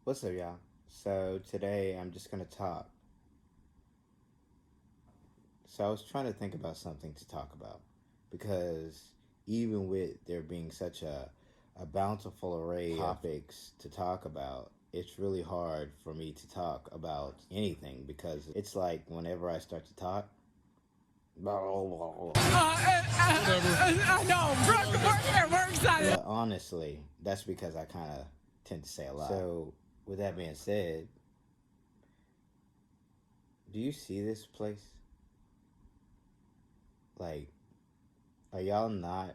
What's up, y'all? So today I'm just gonna talk. So I was trying to think about something to talk about because even with there being such a bountiful array of topics to talk about, it's really hard for me to talk about anything because it's like whenever I start to talk, but honestly, that's because I kind of tend to say a lot. So with that being said, do you see this place? Like, are y'all not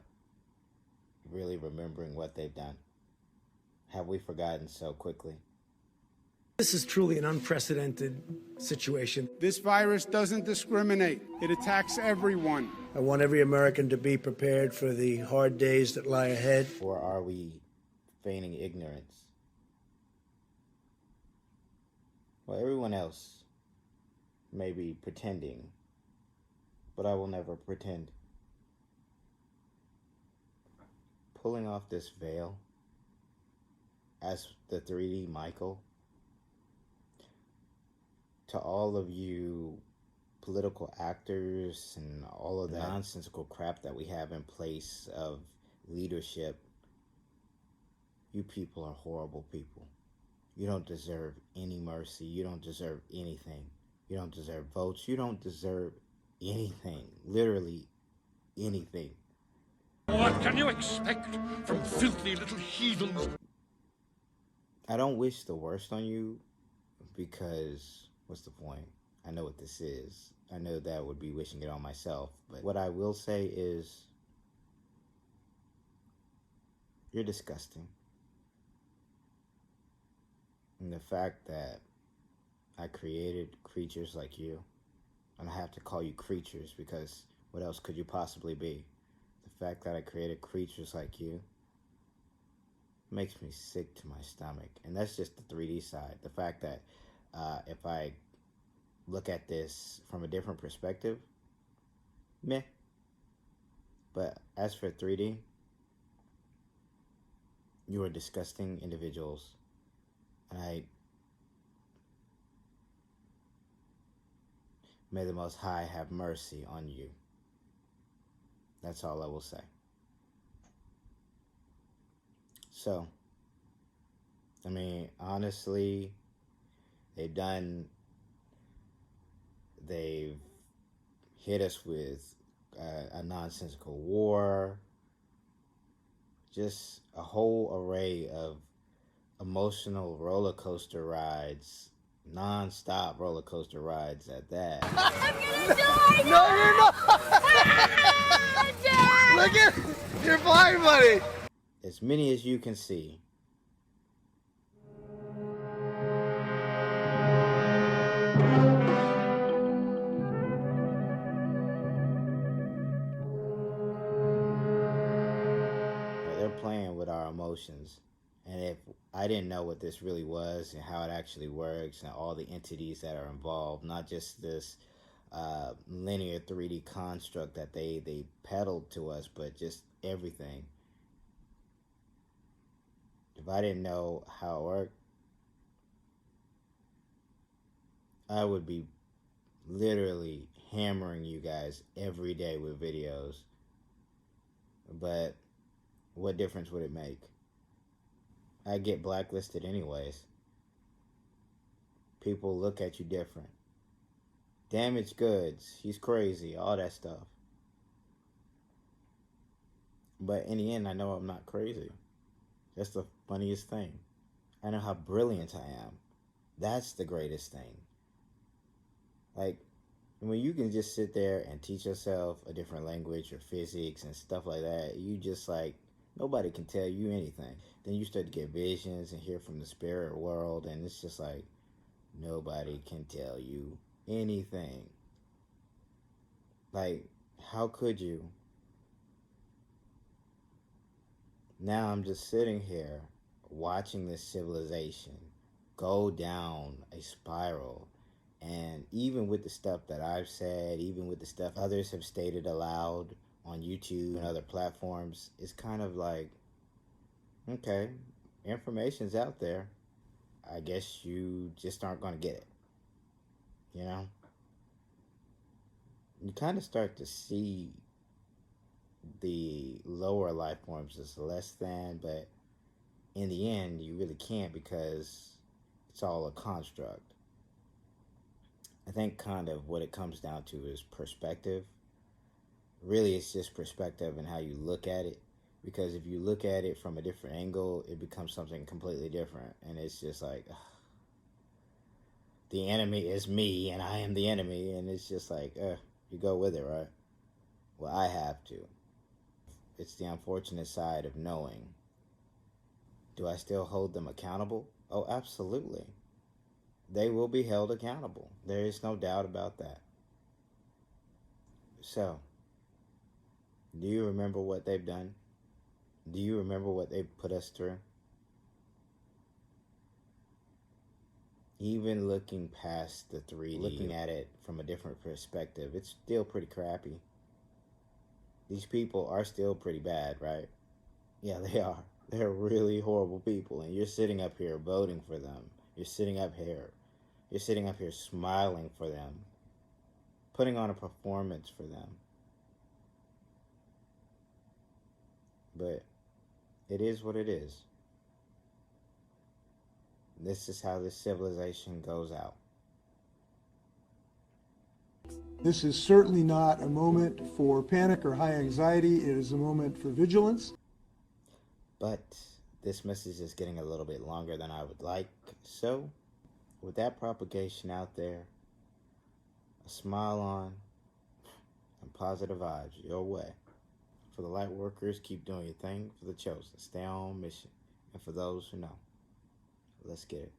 really remembering what they've done? Have we forgotten so quickly? This is truly an unprecedented situation. This virus doesn't discriminate. It attacks everyone. I want every American to be prepared for the hard days that lie ahead. Or are we feigning ignorance? Well, everyone else may be pretending, but I will never pretend. Pulling off this veil as the 3D MiKa'El, to all of you political actors and all of that nonsensical crap that we have in place of leadership, you people are horrible people. You don't deserve any mercy. You don't deserve anything. You don't deserve votes. You don't deserve anything. Literally anything. What can you expect from filthy little heathens? I don't wish the worst on you because what's the point? I know what this is. I know that would be wishing it on myself. But what I will say is you're disgusting. And the fact that I created creatures like you, and I have to call you creatures because what else could you possibly be? The fact that I created creatures like you makes me sick to my stomach. And that's just the 3D side. The fact that if I look at this from a different perspective, meh. But as for 3D, you are disgusting individuals. And may the Most High have mercy on you. That's all I will say. So, I mean, honestly, they've hit us with a nonsensical war, just a whole array of emotional roller coaster rides, non-stop roller coaster rides at that. I'm gonna die! No, you're not! Look at, you're fine, buddy. As many as you can see. They're playing with our emotions. And if I didn't know what this really was and how it actually works and all the entities that are involved, not just this linear 3D construct that they peddled to us, but just everything. If I didn't know how it worked, I would be literally hammering you guys every day with videos. But what difference would it make? I get blacklisted anyways. People look at you different. Damaged goods, he's crazy, all that stuff. But in the end, I know I'm not crazy. That's the funniest thing. I know how brilliant I am. That's the greatest thing. Like, when you can just sit there and teach yourself a different language or physics and stuff like that, you just like, nobody can tell you anything. Then you start to get visions and hear from the spirit world, and it's just like, nobody can tell you anything. Like, how could you? Now I'm just sitting here watching this civilization go down a spiral. And even with the stuff that I've said, even with the stuff others have stated aloud on YouTube and other platforms, it's kind of like, okay, information's out there. I guess you just aren't going to get it. You know? You kind of start to see the lower life forms as less than, but in the end, you really can't because it's all a construct. I think kind of what it comes down to is perspective. Really, it's just perspective and how you look at it. Because if you look at it from a different angle, it becomes something completely different. And it's just like, ugh, the enemy is me and I am the enemy. And it's just like, you go with it, right? Well, I have to. It's the unfortunate side of knowing. Do I still hold them accountable? Oh, absolutely. They will be held accountable. There is no doubt about that. So, do you remember what they've done? Do you remember what they've put us through? Even looking past the 3D, looking at it from a different perspective, it's still pretty crappy. These people are still pretty bad, right? Yeah, they are. They're really horrible people, and you're sitting up here voting for them. You're sitting up here smiling for them, putting on a performance for them. But it is what it is. This is how this civilization goes out. This is certainly not a moment for panic or high anxiety. It is a moment for vigilance. But this message is getting a little bit longer than I would like. So, with that propagation out there, a smile on, and positive vibes your way. For the light workers, keep doing your thing. For the chosen, stay on mission. And for those who know, let's get it.